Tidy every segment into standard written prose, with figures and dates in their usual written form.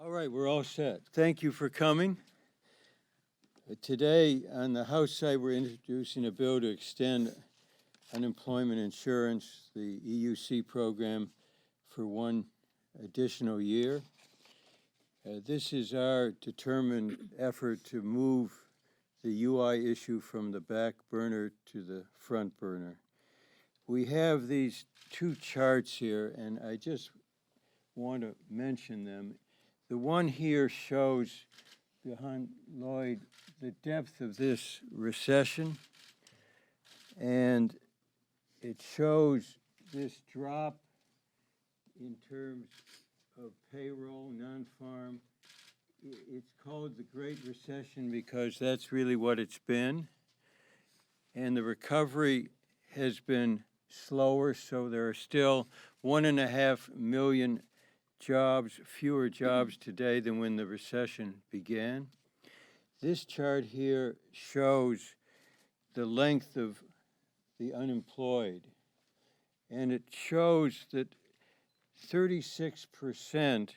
All right, we're all set. Thank you for coming. Today, on the House side, we're introducing a bill to extend unemployment insurance, the EUC program, for one additional year. This is our determined effort to move the UI issue from the back burner to the front burner. We have these two charts here, and I just want to mention them. The one here shows behind Lloyd the depth of this recession, and it shows this drop in terms of payroll, non-farm. It's called the Great Recession because that's really what it's been. And the recovery has been slower, so there are still 1.5 million jobs, fewer jobs today than when the recession began. This chart here shows the length of the unemployed, and it shows that 36%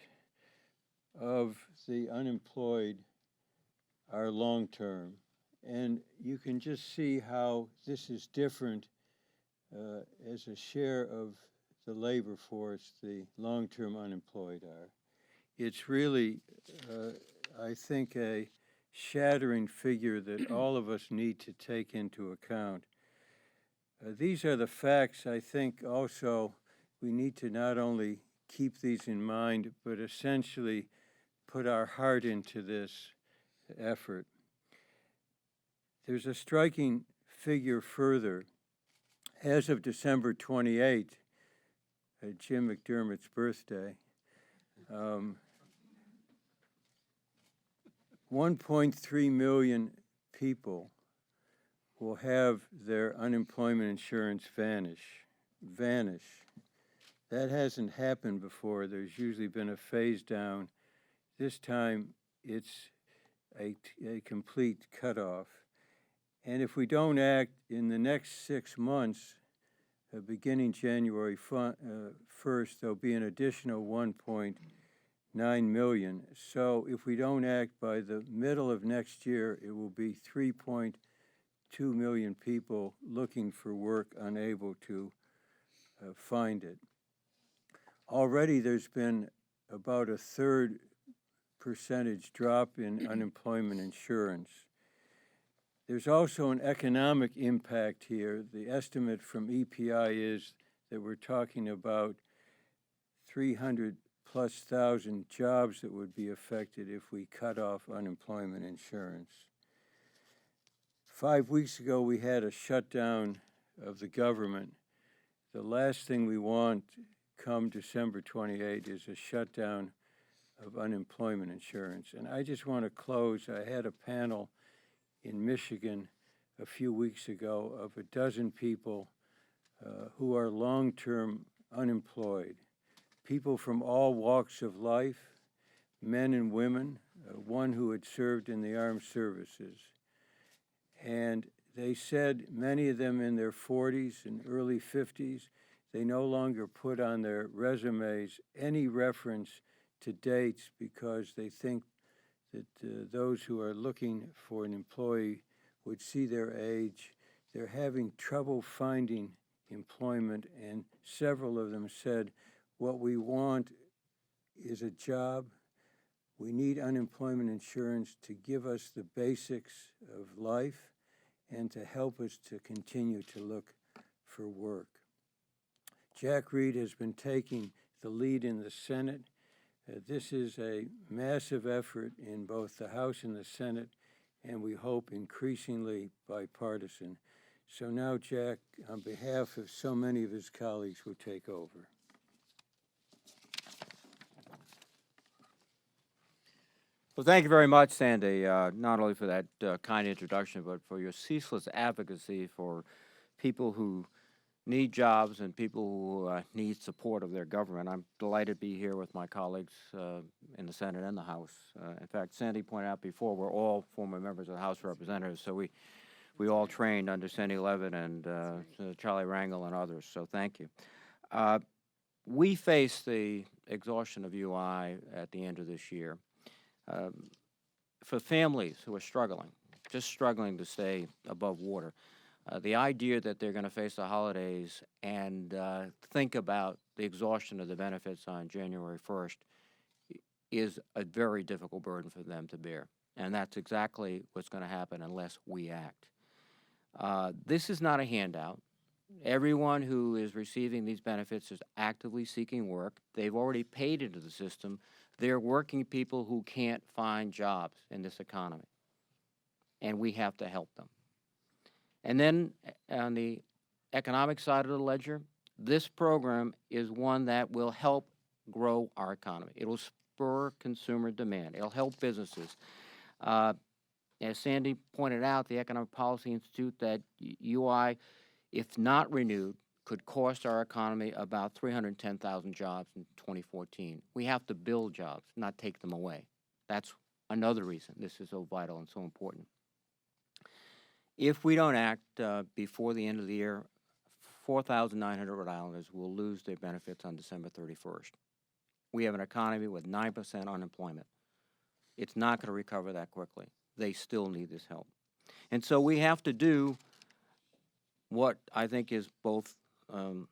of the unemployed are long-term, and you can just see how this is different as a share of the labor force the long-term unemployed are. It's really, I think, a shattering figure that all of us need to take into account. These are the facts. I think also we need to not only keep these in mind, but essentially put our heart into this effort. There's a striking figure further. As of December 28th, Jim McDermott's birthday, 1.3 million people will have their unemployment insurance vanish. That hasn't happened before. There's usually been a phase down. This time it's a complete cutoff. And if we don't act in the next 6 months, beginning January 1st, there'll be an additional 1.9 million. So if we don't act by the middle of next year, it will be 3.2 million people looking for work, unable to find it. Already there's been about a 3% drop in unemployment insurance. There's also an economic impact here. The estimate from EPI is that we're talking about 300,000+ jobs that would be affected if we cut off unemployment insurance. 5 weeks ago, we had a shutdown of the government. The last thing we want come December 28 is a shutdown of unemployment insurance. And I just want to close. I had a panel in Michigan a few weeks ago of a dozen people who are long-term unemployed, people from all walks of life, men and women, one who had served in the armed services. And they said, many of them in their 40s and early 50s, they no longer put on their resumes any reference to dates because they think that those who are looking for an employee would see their age. They're having trouble finding employment, and several of them said, what we want is a job. We need unemployment insurance to give us the basics of life and to help us to continue to look for work. Jack Reed has been taking the lead in the Senate. This is a massive effort in both the House and the Senate, and we hope increasingly bipartisan. So now Jack, on behalf of so many of his colleagues, will take over. Well, thank you very much, Sandy, not only for that kind introduction, but for your ceaseless advocacy for people who need jobs and people who need support of their government. I'm delighted to be here with my colleagues in the Senate and the House. In fact, Sandy pointed out before, we're all former members of the House of Representatives, so we all trained under Sandy Levitt and Charlie Rangel and others, so thank you. we face the exhaustion of UI at the end of this year. For families who are struggling, just struggling to stay above water, the idea that they're going to face the holidays and think about the exhaustion of the benefits on January 1st is a very difficult burden for them to bear. And that's exactly what's going to happen unless we act. This is not a handout. Everyone who is receiving these benefits is actively seeking work. They've already paid into the system. They're working people who can't find jobs in this economy. And we have to help them. And then on the economic side of the ledger, this program is one that will help grow our economy. It'll spur consumer demand. It'll help businesses. As Sandy pointed out, the Economic Policy Institute, that UI, if not renewed, could cost our economy about 310,000 jobs in 2014. We have to build jobs, not take them away. That's another reason this is so vital and so important. If we don't act before the end of the year, 4,900 Rhode Islanders will lose their benefits on December 31st. We have an economy with 9% unemployment. It's not going to recover that quickly. They still need this help. And so we have to do what I think is both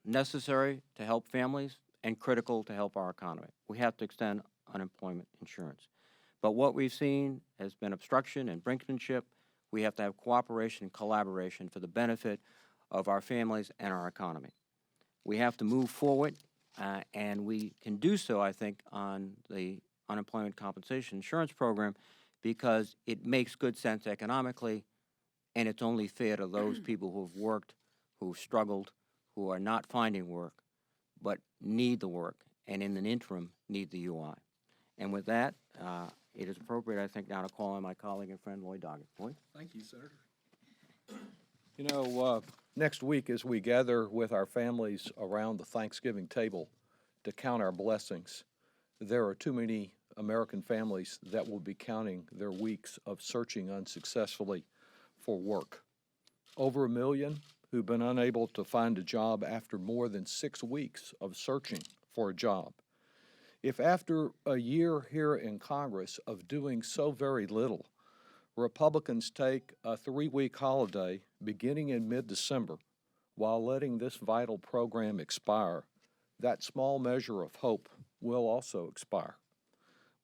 necessary to help families and critical to help our economy. We have to extend unemployment insurance. But what we've seen has been obstruction and brinksmanship. We have to have cooperation and collaboration for the benefit of our families and our economy. We have to move forward, and we can do so, I think, on the unemployment compensation insurance program because it makes good sense economically, and it's only fair to those people who have worked, who have struggled, who are not finding work, but need the work, and in an interim need the UI. And with that, it is appropriate, I think, now to call on my colleague and friend Lloyd Doggett. Lloyd? Thank you, Senator. You know, next week as we gather with our families around the Thanksgiving table to count our blessings, there are too many American families that will be counting their weeks of searching unsuccessfully for work. Over 1 million who've been unable to find a job after more than 6 weeks of searching for a job. If after a year here in Congress of doing so very little, Republicans take a 3-week holiday beginning in mid-December while letting this vital program expire, that small measure of hope will also expire.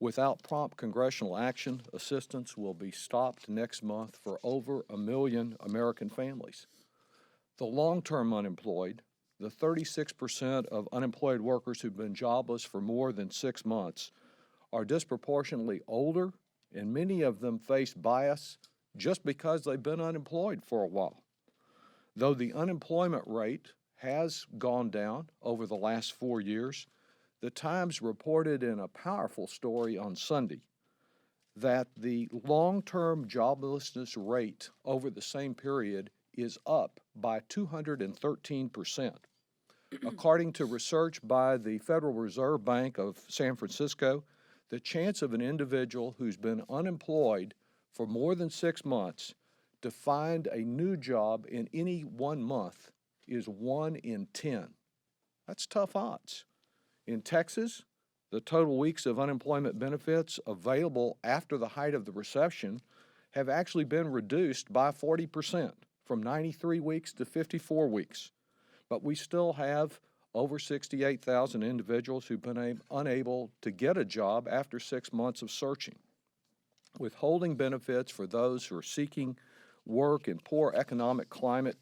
Without prompt congressional action, assistance will be stopped next month for over 1 million American families. The long-term unemployed, the 36% of unemployed workers who've been jobless for more than 6 months, are disproportionately older, and many of them face bias just because they've been unemployed for a while. Though the unemployment rate has gone down over the last 4 years, the Times reported in a powerful story on Sunday that the long-term joblessness rate over the same period is up by 213%. According to research by the Federal Reserve Bank of San Francisco, the chance of an individual who's been unemployed for more than 6 months to find a new job in any 1 month is 1 in 10. That's tough odds. In Texas, the total weeks of unemployment benefits available after the height of the recession have actually been reduced by 40%, from 93 weeks to 54 weeks. But we still have over 68,000 individuals who've been unable to get a job after 6 months of searching. Withholding benefits for those who are seeking work in poor economic climate,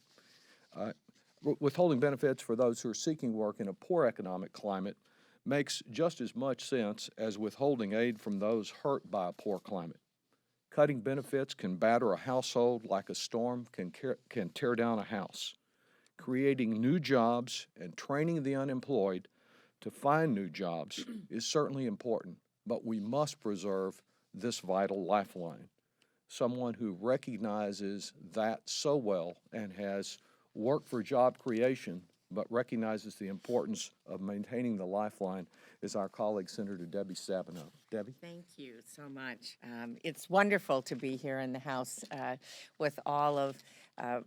withholding benefits for those who are seeking work in a poor economic climate makes just as much sense as withholding aid from those hurt by a poor climate. Cutting benefits can batter a household like a storm can tear down a house. Creating new jobs and training the unemployed to find new jobs is certainly important, but we must preserve this vital lifeline. Someone who recognizes that so well and has worked for job creation but recognizes the importance of maintaining the lifeline is our colleague, Senator Debbie Stabenow. Debbie? Thank you so much. It's wonderful to be here in the House with all of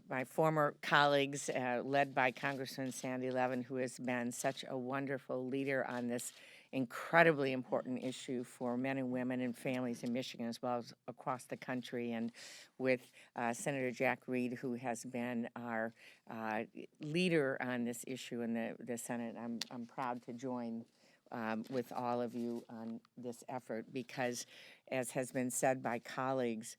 my former colleagues, led by Congressman Sandy Levin, who has been such a wonderful leader on this incredibly important issue for men and women and families in Michigan as well as across the country, and with Senator Jack Reed, who has been our leader on this issue in the Senate. I'm proud to join with all of you on this effort because, as has been said by colleagues,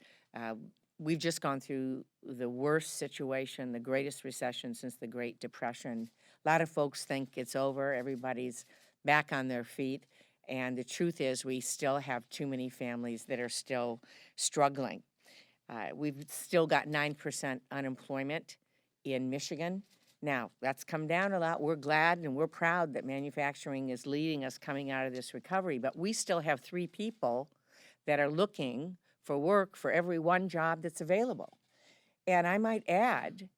we've just gone through the worst situation, the greatest recession since the Great Depression. A lot of folks think it's over, everybody's back on their feet, and the truth is we still have too many families that are still struggling. We've still got 9% unemployment in Michigan. Now, that's come down a lot. We're glad and we're proud that manufacturing is leading us coming out of this recovery, but we still have 3 people that are looking for work for every 1 job that's available. And I might add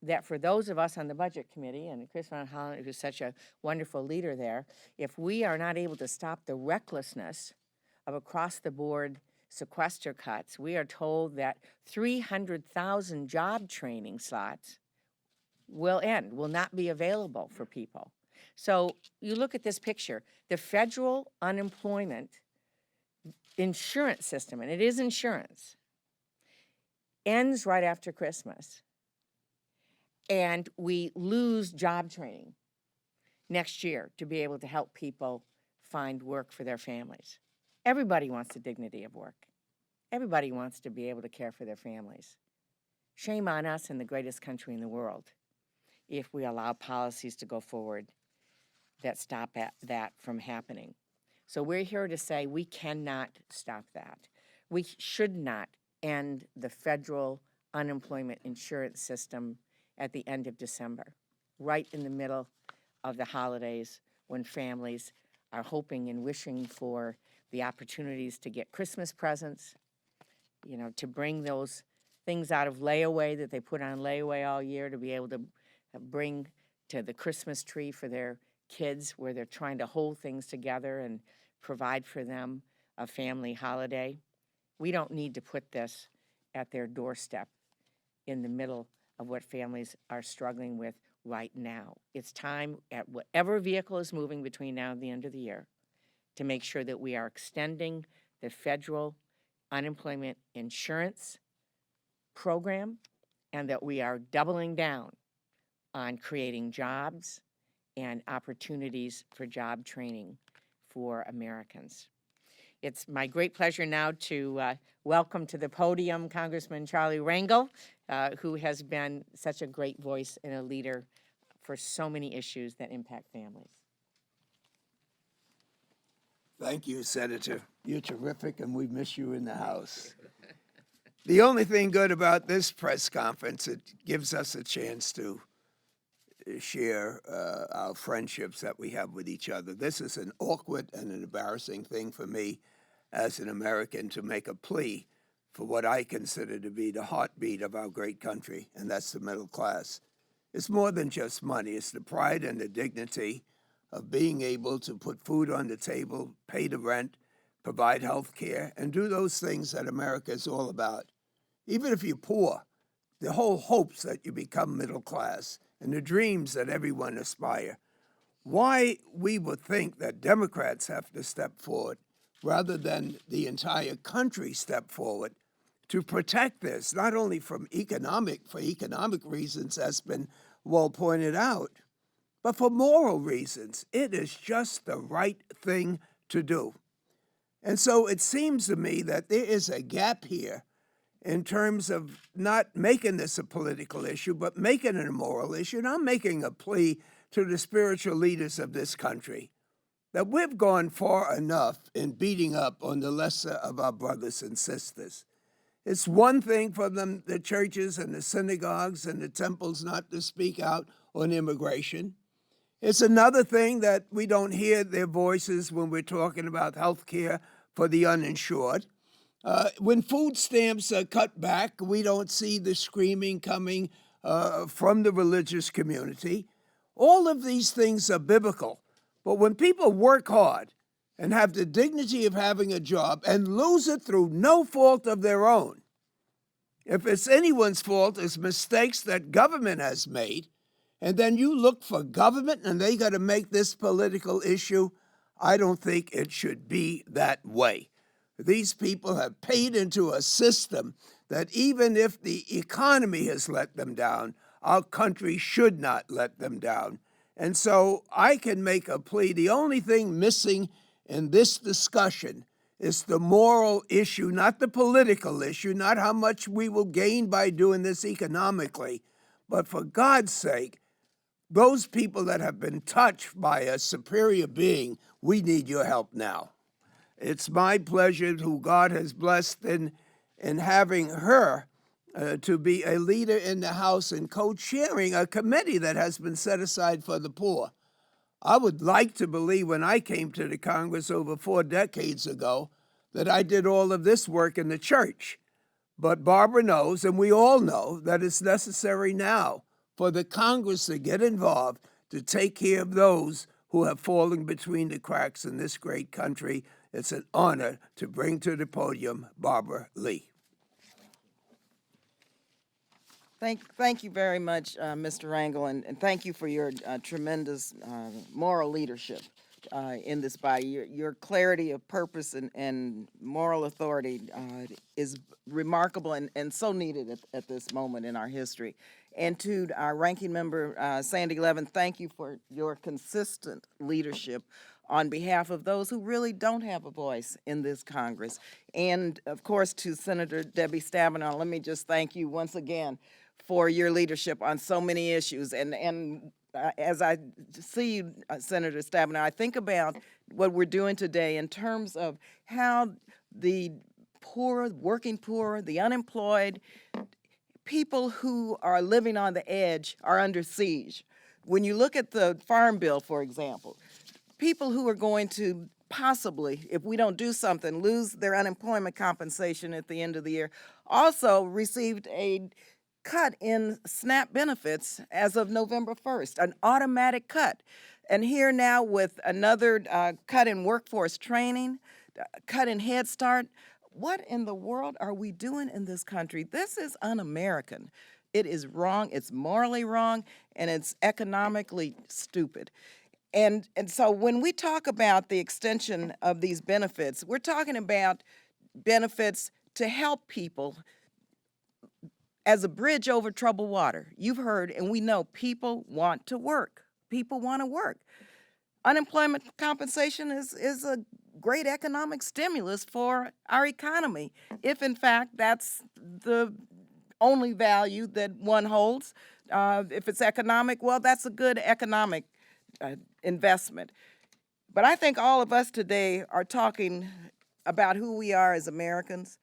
that for those of us on the Budget Committee, and Chris Von Holland, who's such a wonderful leader there, if we are not able to stop the recklessness of across-the-board sequester cuts, we are told that 300,000 job training slots will not be available for people. So you look at this picture, the federal unemployment insurance system, and it is insurance, ends right after Christmas. And we lose job training next year to be able to help people find work for their families. Everybody wants the dignity of work. Everybody wants to be able to care for their families. Shame on us in the greatest country in the world if we allow policies to go forward that stop that from happening. So we're here to say we cannot stop that. We should not end the federal unemployment insurance system at the end of December, right in the middle of the holidays when families are hoping and wishing for the opportunities to get Christmas presents, you know, to bring those things out of layaway that they put on layaway all year to be able to bring to the Christmas tree for their kids where they're trying to hold things together and provide for them a family holiday. We don't need to put this at their doorstep in the middle of what families are struggling with right now. It's time, at whatever vehicle is moving between now and the end of the year, to make sure that we are extending the federal unemployment insurance program and that we are doubling down on creating jobs and opportunities for job training for Americans. It's my great pleasure now to welcome to the podium Congressman Charlie Rangel, who has been such a great voice and a leader for so many issues that impact families. Thank you, Senator. You're terrific, and we miss you in the House. The only thing good about this press conference, it gives us a chance to share our friendships that we have with each other. This is an awkward and an embarrassing thing for me as an American to make a plea for what I consider to be the heartbeat of our great country, and that's the middle class. It's more than just money. It's the pride and the dignity of being able to put food on the table, pay the rent, provide health care, and do those things that America is all about. Even if you're poor, the whole hopes that you become middle class and the dreams that everyone aspire. Why we would think that Democrats have to step forward rather than the entire country step forward to protect this, not only for economic reasons, as been well pointed out, but for moral reasons. It is just the right thing to do. And so it seems to me that there is a gap here in terms of not making this a political issue, but making it a moral issue. And I'm making a plea to the spiritual leaders of this country that we've gone far enough in beating up on the lesser of our brothers and sisters. It's one thing for them, the churches and the synagogues and the temples, not to speak out on immigration. It's another thing that we don't hear their voices when we're talking about health care for the uninsured. When food stamps are cut back, we don't see the screaming coming from the religious community. All of these things are biblical. But when people work hard and have the dignity of having a job and lose it through no fault of their own, If it's anyone's fault, it's mistakes that government has made, and then you look for government and they got to make this political issue. I don't think it should be that way. These people have paid into a system that even if the economy has let them down, our country should not let them down. And so I can make a plea. The only thing missing in this discussion is the moral issue, not the political issue, not how much we will gain by doing this economically, but for God's sake, those people that have been touched by a superior being, we need your help now. It's my pleasure, who God has blessed in having her to be a leader in the House and co-chairing a committee that has been set aside for the poor. I would like to believe when I came to the Congress over 4 decades ago that I did all of this work in the church. But Barbara knows, and we all know, that it's necessary now for the Congress to get involved to take care of those who have fallen between the cracks in this great country. It's an honor to bring to the podium Barbara Lee. Thank you very much, Mr. Rangel, and thank you for your tremendous moral leadership in this body. Your clarity of purpose and moral authority is remarkable and so needed at this moment in our history. And to our ranking member, Sandy Levin, thank you for your consistent leadership on behalf of those who really don't have a voice in this Congress. And, of course, to Senator Debbie Stabenow, let me just thank you once again for your leadership on so many issues. And as I see you, Senator Stabenow, I think about what we're doing today in terms of how the poor, working poor, the unemployed, people who are living on the edge are under siege. When you look at the Farm Bill, for example, people who are going to possibly, if we don't do something, lose their unemployment compensation at the end of the year, also received a cut in SNAP benefits as of November 1st, an automatic cut. And here now with another cut in workforce training, cut in Head Start, what in the world are we doing in this country? This is un-American. It is wrong, it's morally wrong, and it's economically stupid. And so when we talk about the extension of these benefits, we're talking about benefits to help people as a bridge over troubled water. You've heard, and we know, people want to work. People want to work. Unemployment compensation is a great economic stimulus for our economy, if in fact that's the only value that one holds. If it's economic, well, that's a good economic investment. But I think all of us today are talking about who we are as Americans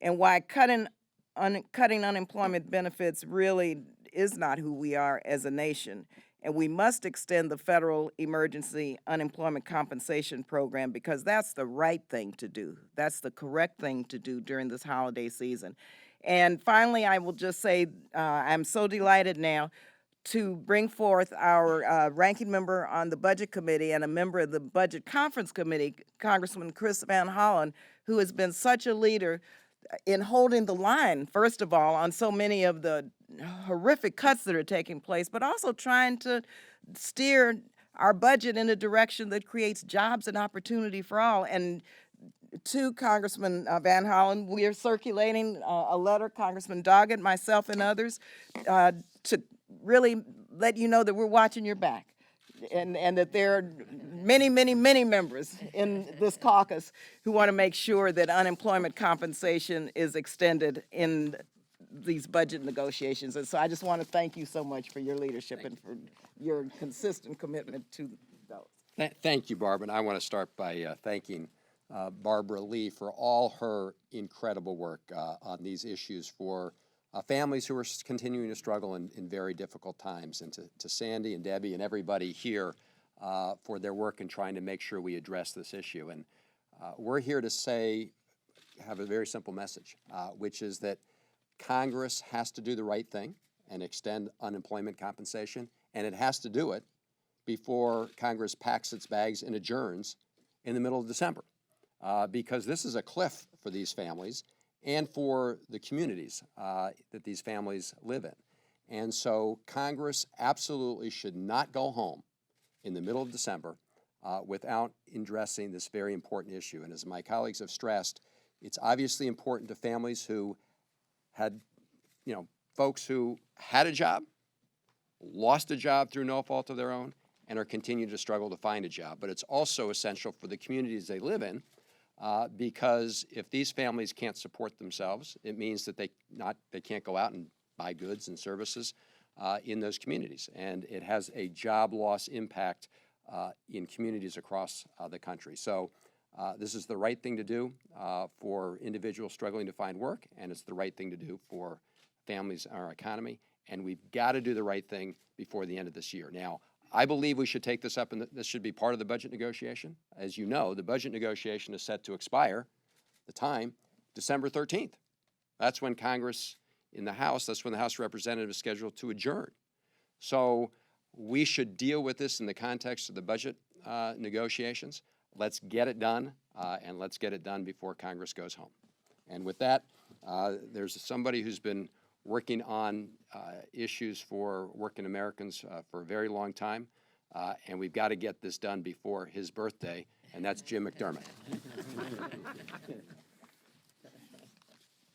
and why cutting unemployment benefits really is not who we are as a nation. And we must extend the federal emergency unemployment compensation program because that's the right thing to do. That's the correct thing to do during this holiday season. And finally, I will just say I'm so delighted now to bring forth our ranking member on the Budget Committee and a member of the Budget Conference Committee, Congressman Chris Van Hollen, who has been such a leader in holding the line, first of all, on so many of the horrific cuts that are taking place, but also trying to steer our budget in a direction that creates jobs and opportunity for all. And to Congressman Van Hollen, we are circulating a letter, Congressman Doggett, myself, and others, to really let you know that we're watching your back. And that there are many, many, many members in this caucus who want to make sure that unemployment compensation is extended in these budget negotiations. And so I just want to thank you so much for your leadership and for your consistent commitment to those. Thank you, Barbara. And I want to start by thanking Barbara Lee for all her incredible work on these issues for families who are continuing to struggle in very difficult times, and to Sandy and Debbie and everybody here for their work in trying to make sure we address this issue. And we're here to have a very simple message, which is that Congress has to do the right thing and extend unemployment compensation, and it has to do it before Congress packs its bags and adjourns in the middle of December, because this is a cliff for these families. and for the communities that these families live in. And so Congress absolutely should not go home in the middle of December without addressing this very important issue. And as my colleagues have stressed, it's obviously important to families who had, folks who had a job, lost a job through no fault of their own, and are continuing to struggle to find a job. But it's also essential for the communities they live in because if these families can't support themselves, it means that they can't go out and buy goods and services in those communities. And it has a job loss impact in communities across the country. So this is the right thing to do for individuals struggling to find work, and it's the right thing to do for families in our economy. And we've got to do the right thing before the end of this year. Now, I believe we should take this up, and this should be part of the budget negotiation. As you know, the budget negotiation is set to expire, the time, December 13th. That's when Congress in the House, that's when the House Representative is scheduled to adjourn. So we should deal with this in the context of the budget negotiations. Let's get it done, and let's get it done before Congress goes home. And with that, there's somebody who's been working on issues for working Americans for a very long time, and we've got to get this done before his birthday, and that's Jim McDermott.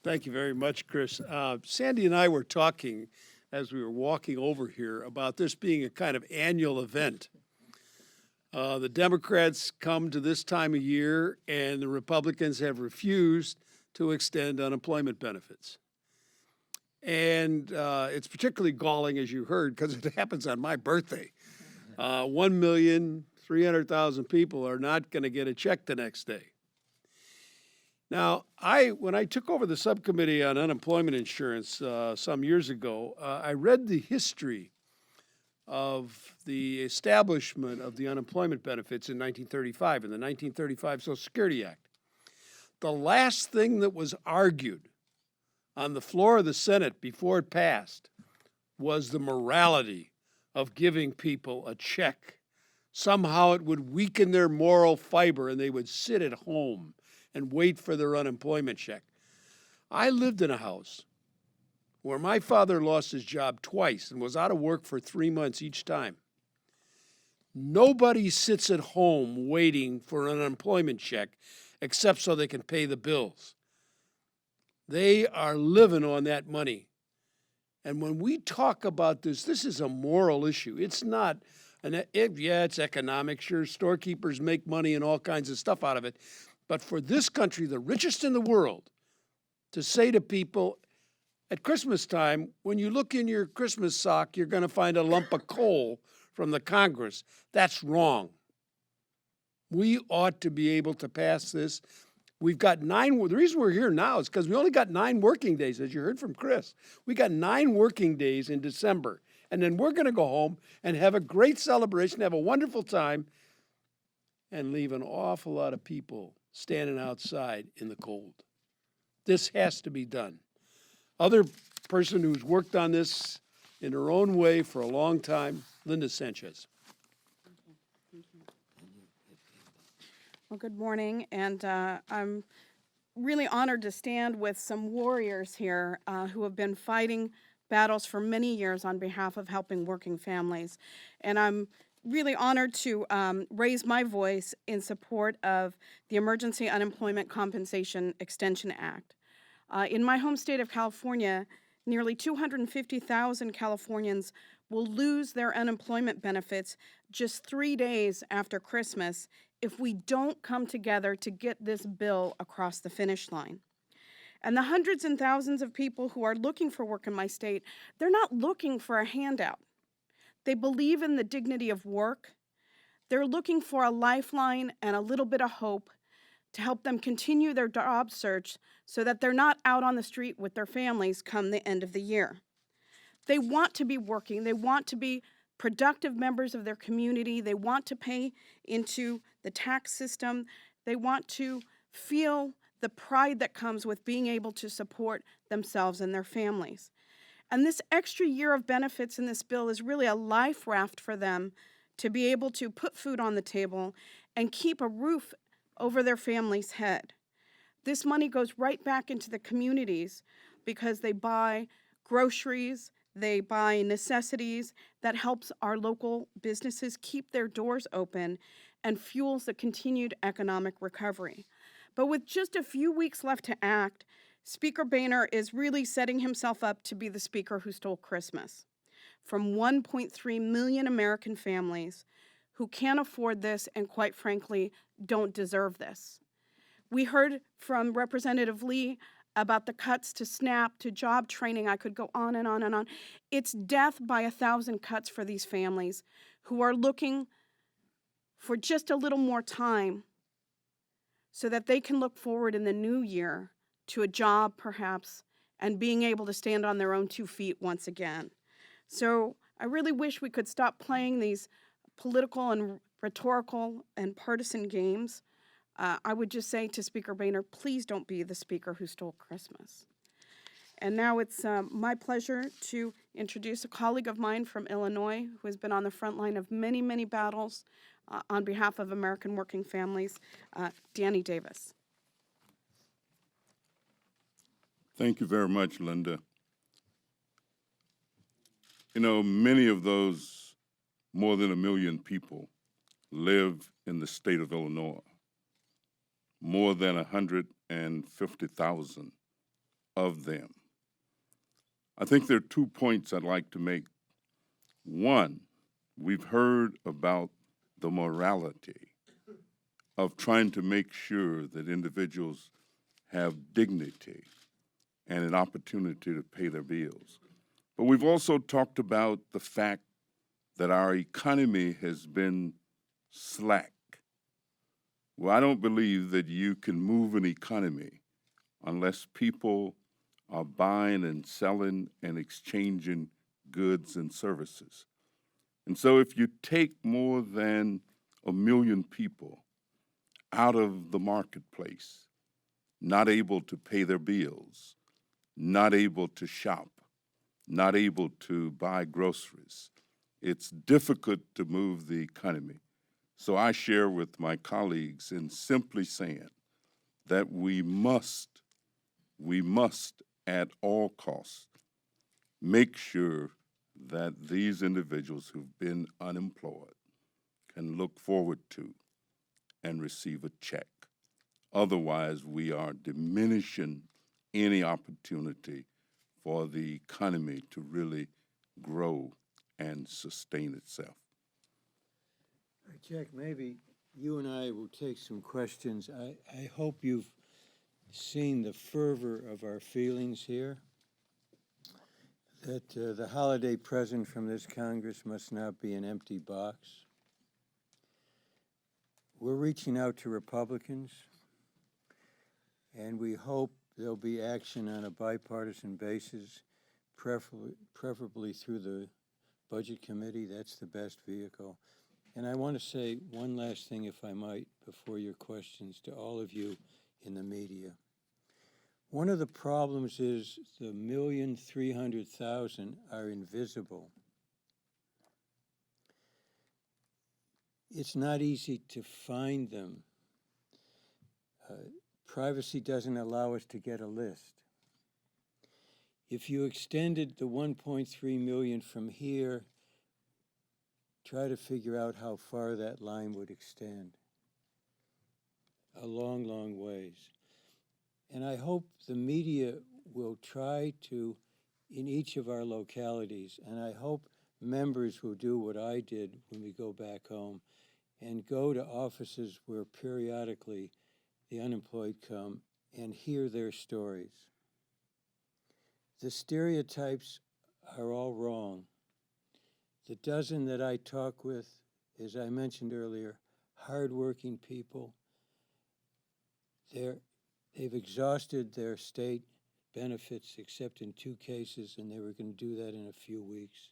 Thank you very much, Chris. Sandy and I were talking as we were walking over here about this being a kind of annual event. The Democrats come to this time of year, and the Republicans have refused to extend unemployment benefits. And it's particularly galling, as you heard, because it happens on my birthday. 1,300,000 people are not going to get a check the next day. Now, when I took over the subcommittee on unemployment insurance some years ago, I read the history of the establishment of the unemployment benefits in 1935, in the 1935 Social Security Act. The last thing that was argued on the floor of the Senate before it passed was the morality of giving people a check. Somehow it would weaken their moral fiber and they would sit at home and wait for their unemployment check. I lived in a house where my father lost his job twice and was out of work for 3 months each time. Nobody sits at home waiting for an unemployment check except so they can pay the bills. They are living on that money. And when we talk about this, this is a moral issue. It's not, it's economic. Sure, storekeepers make money and all kinds of stuff out of it. But for this country, the richest in the world, to say to people, at Christmas time, when you look in your Christmas sock, you're going to find a lump of coal from the Congress. That's wrong. We ought to be able to pass this. We've got the reason we're here now is because we only got 9 working days, as you heard from Chris. We got 9 working days in December. And then we're going to go home and have a great celebration, have a wonderful time, and leave an awful lot of people standing outside in the cold. This has to be done. Other person who's worked on this in her own way for a long time, Linda Sanchez. Well, good morning, and I'm really honored to stand with some warriors here who have been fighting battles for many years on behalf of helping working families. And I'm really honored to raise my voice in support of the Emergency Unemployment Compensation Extension Act. In my home state of California, nearly 250,000 Californians will lose their unemployment benefits just 3 days after Christmas if we don't come together to get this bill across the finish line. And the hundreds and thousands of people who are looking for work in my state, they're not looking for a handout. They believe in the dignity of work. They're looking for a lifeline and a little bit of hope to help them continue their job search so that they're not out on the street with their families come the end of the year. They want to be working. They want to be productive members of their community. They want to pay into the tax system. They want to feel the pride that comes with being able to support themselves and their families. And this extra year of benefits in this bill is really a life raft for them to be able to put food on the table and keep a roof over their family's head. This money goes right back into the communities because they buy groceries, they buy necessities that helps our local businesses keep their doors open and fuels the continued economic recovery. But with just a few weeks left to act, Speaker Boehner is really setting himself up to be the speaker who stole Christmas from 1.3 million American families who can't afford this and, quite frankly, don't deserve this. We heard from Representative Lee about the cuts to SNAP, to job training. I could go on and on and on. It's death by 1,000 cuts for these families who are looking for just a little more time so that they can look forward in the new year to a job, perhaps, and being able to stand on their own 2 feet once again. So I really wish we could stop playing these political and rhetorical and partisan games. I would just say to Speaker Boehner, please don't be the speaker who stole Christmas. And now it's my pleasure to introduce a colleague of mine from Illinois who has been on the front line of many, many battles on behalf of American working families, Danny Davis. Thank you very much, Linda. You know, many of those more than 1 million people live in the state of Illinois. More than 150,000 of them. I think there are 2 points I'd like to make. One, we've heard about the morality of trying to make sure that individuals have dignity and an opportunity to pay their bills. But we've also talked about the fact that our economy has been slack. Well, I don't believe that you can move an economy unless people are buying and selling and exchanging goods and services. And so if you take more than 1 million people out of the marketplace, not able to pay their bills, not able to shop, not able to buy groceries, it's difficult to move the economy. So I share with my colleagues in simply saying that we must at all costs make sure that these individuals who've been unemployed can look forward to and receive a check. Otherwise, we are diminishing any opportunity for the economy to really grow and sustain itself. Jack, maybe you and I will take some questions. I hope you've seen the fervor of our feelings here, that the holiday present from this Congress must not be an empty box. We're reaching out to Republicans, and we hope there'll be action on a bipartisan basis, preferably through the Budget Committee. That's the best vehicle. And I want to say one last thing, if I might, before your questions to all of you in the media. One of the problems is the 1,300,000 are invisible. It's not easy to find them. Privacy doesn't allow us to get a list. If you extended the 1.3 million from here, try to figure out how far that line would extend. A long, long ways. And I hope the media will try to, in each of our localities, and I hope members will do what I did when we go back home and go to offices where periodically the unemployed come and hear their stories. The stereotypes are all wrong. The dozen that I talk with, as I mentioned earlier, hardworking people, they've exhausted their state benefits except in 2 cases, and they were going to do that in a few weeks.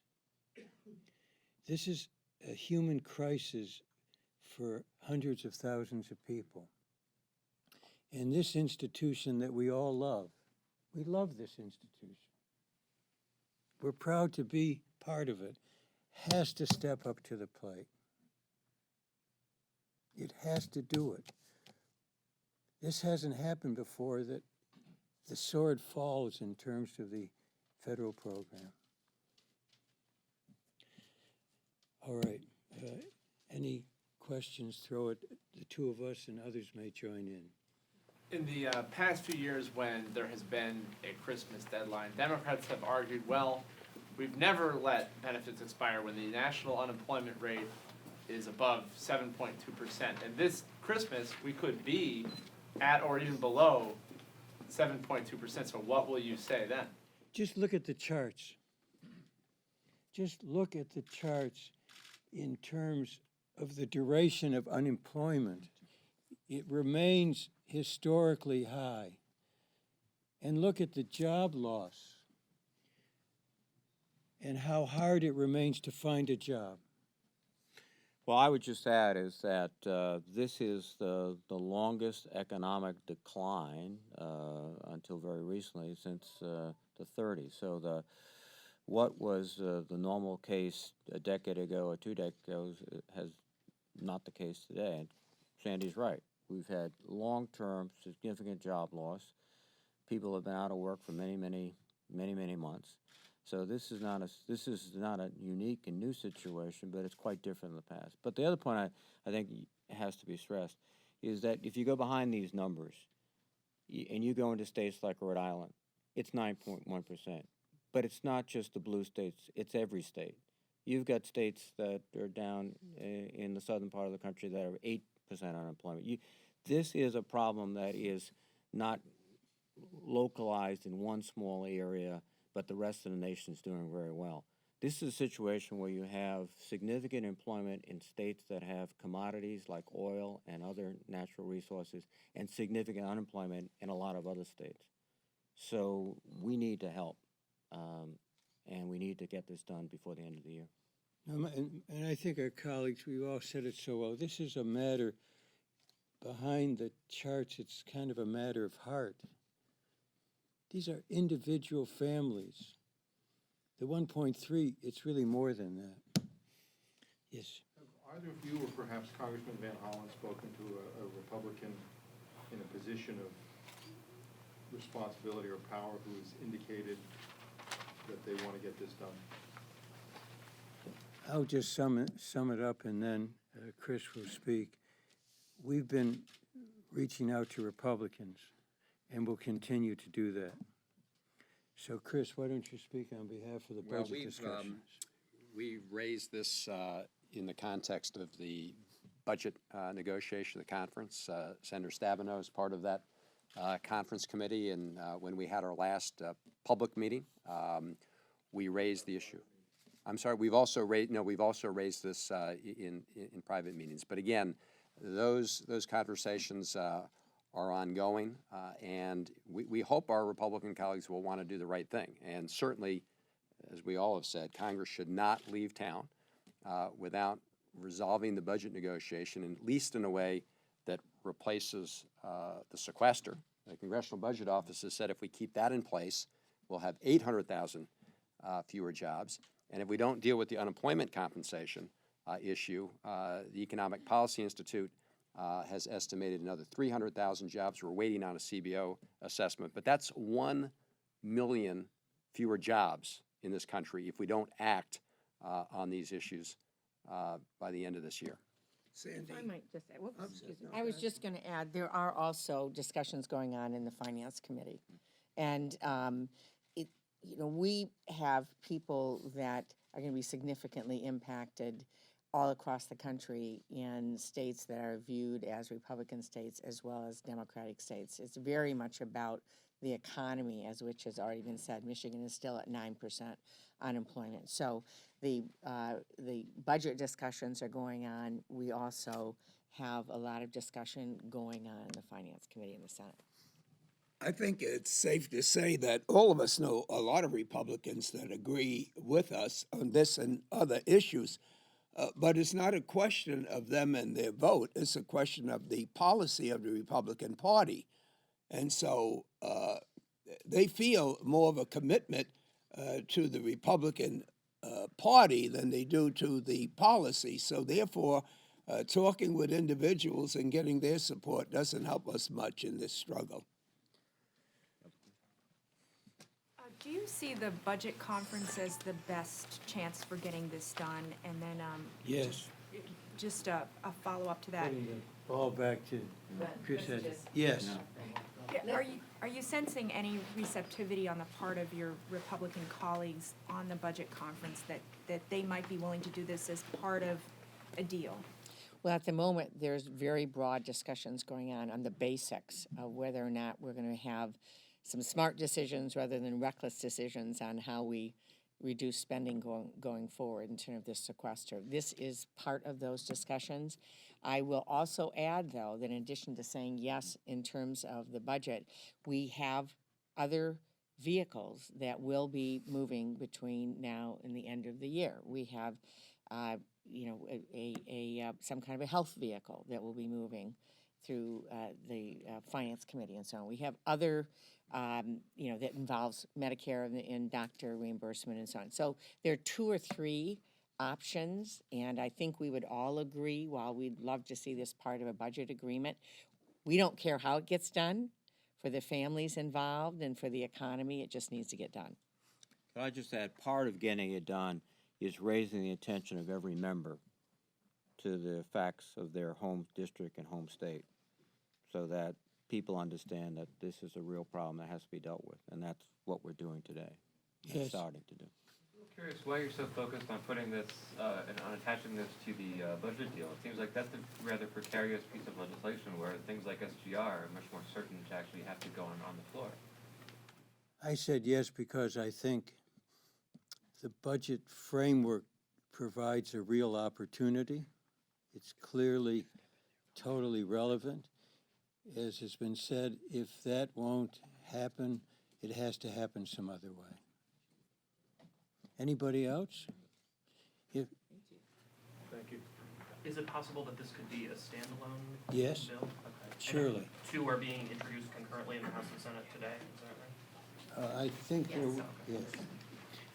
This is a human crisis for hundreds of thousands of people. And this institution that we all love, we love this institution. We're proud to be part of it. Has to step up to the plate. It has to do it. This hasn't happened before, that the sword falls in terms of the federal program. All right, any questions, throw it, the two of us and others may join in. In the past few years, when there has been a Christmas deadline, Democrats have argued, well, we've never let benefits expire when the national unemployment rate is above 7.2%. And this Christmas, we could be at or even below 7.2%. So what will you say then? Just look at the charts. Just look at the charts in terms of the duration of unemployment. It remains historically high. And look at the job loss and how hard it remains to find a job. Well, I would just add is that this is the longest economic decline until very recently, since the 30s. So what was the normal case a decade ago or 2 decades ago has not the case today. And Sandy's right. We've had long-term significant job loss. People have been out of work for many months. So this is not a unique and new situation, but it's quite different in the past. But the other point I think has to be stressed is that if you go behind these numbers and you go into states like Rhode Island, it's 9.1%. But it's not just the blue states, it's every state. You've got states that are down in the southern part of the country that are 8% unemployment. This is a problem that is not localized in one small area, but the rest of the nation is doing very well. This is a situation where you have significant employment in states that have commodities like oil and other natural resources, and significant unemployment in a lot of other states. So we need to help, and we need to get this done before the end of the year. And I think our colleagues, we've all said it so well. This is a matter behind the charts. It's kind of a matter of heart. These are individual families. The 1.3, it's really more than that. Yes. Have either of you or perhaps Congressman Van Hollen spoken to a Republican in a position of responsibility or power who has indicated that they want to get this done? I'll just sum it up, and then Chris will speak. We've been reaching out to Republicans, and we'll continue to do that. So, Chris, why don't you speak on behalf of the budget discussions? We raised this in the context of the budget negotiation of the conference. Senator Stabenow is part of that conference committee, and when we had our last public meeting, we raised the issue. I'm sorry, we've also raised this in private meetings. But again, those conversations are ongoing, and we hope our Republican colleagues will want to do the right thing. And certainly, as we all have said, Congress should not leave town without resolving the budget negotiation, at least in a way that replaces the sequester. The Congressional Budget Office has said if we keep that in place, we'll have 800,000 fewer jobs. And if we don't deal with the unemployment compensation issue, the Economic Policy Institute has estimated another 300,000 jobs. We're waiting on a CBO assessment, but that's 1 million fewer jobs in this country if we don't act on these issues by the end of this year. Sandy? I might just add, excuse me. I was just going to add, there are also discussions going on in the Finance Committee. And, we have people that are going to be significantly impacted all across the country in states that are viewed as Republican states as well as Democratic states. It's very much about the economy, as which has already been said. Michigan is still at 9% unemployment. So the budget discussions are going on. We also have a lot of discussion going on in the Finance Committee in the Senate. I think it's safe to say that all of us know a lot of Republicans that agree with us on this and other issues, but it's not a question of them and their vote. It's a question of the policy of the Republican Party. And so they feel more of a commitment to the Republican Party than they do to the policy. So therefore, talking with individuals and getting their support doesn't help us much in this struggle. Do you see the budget conference as the best chance for getting this done? And then, Yes. just a follow-up to that. Putting the ball back to Chris. Yes. Are you sensing any receptivity on the part of your Republican colleagues on the budget conference that they might be willing to do this as part of a deal? Well, at the moment, there's very broad discussions going on the basics of whether or not we're going to have some smart decisions rather than reckless decisions on how we reduce spending going forward in terms of this sequester. This is part of those discussions. I will also add, though, that in addition to saying yes in terms of the budget, we have other vehicles that will be moving between now and the end of the year. We have, some kind of a health vehicle that will be moving through the Finance Committee and so on. We have other, that involves Medicare and doctor reimbursement and so on. So there are 2 or 3 options, and I think we would all agree, while we'd love to see this part of a budget agreement, we don't care how it gets done. For the families involved and for the economy, it just needs to get done. Can I just add, part of getting it done is raising the attention of every member to the facts of their home district and home state, so that people understand that this is a real problem that has to be dealt with, and that's what we're doing today. Yes. Starting to do. I'm curious why you're so focused on putting this and on attaching this to the budget deal. It seems like that's a rather precarious piece of legislation where things like SGR are much more certain to actually have to go on the floor. I said yes because I think the budget framework provides a real opportunity. It's clearly totally relevant. As has been said, if that won't happen, it has to happen some other way. Anybody else? If, Thank you. Is it possible that this could be a standalone Yes, bill? Okay. surely. And 2 are being introduced concurrently in the House and Senate today, is that right? I think, yes.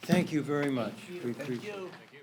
Thank you very much. We appreciate it. Thank you.